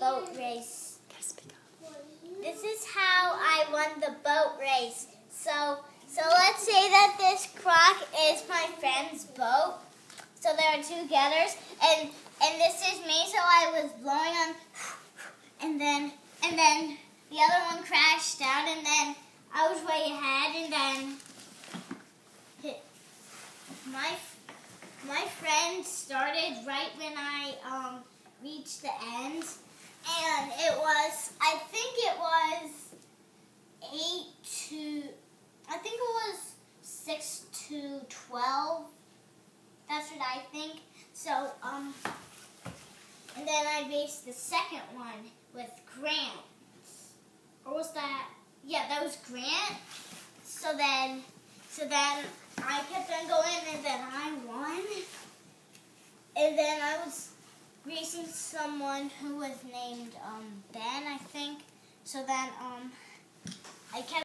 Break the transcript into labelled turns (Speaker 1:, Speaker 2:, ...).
Speaker 1: boat race. This is how I won the boat race. So let's say that this croc is my friend's boat. So there are two getters, and this is me. So I was blowing on, and then the other one crashed down, and then I was way ahead, and then my friend started right when I reached the end, and it was, I think it was 6-12. That's what I think. So and then I raced the second one with Grant. Or was that? Yeah, that was Grant. So then I kept on going, and then I won. And then I was racing someone who was named Ben, I think. So then I kept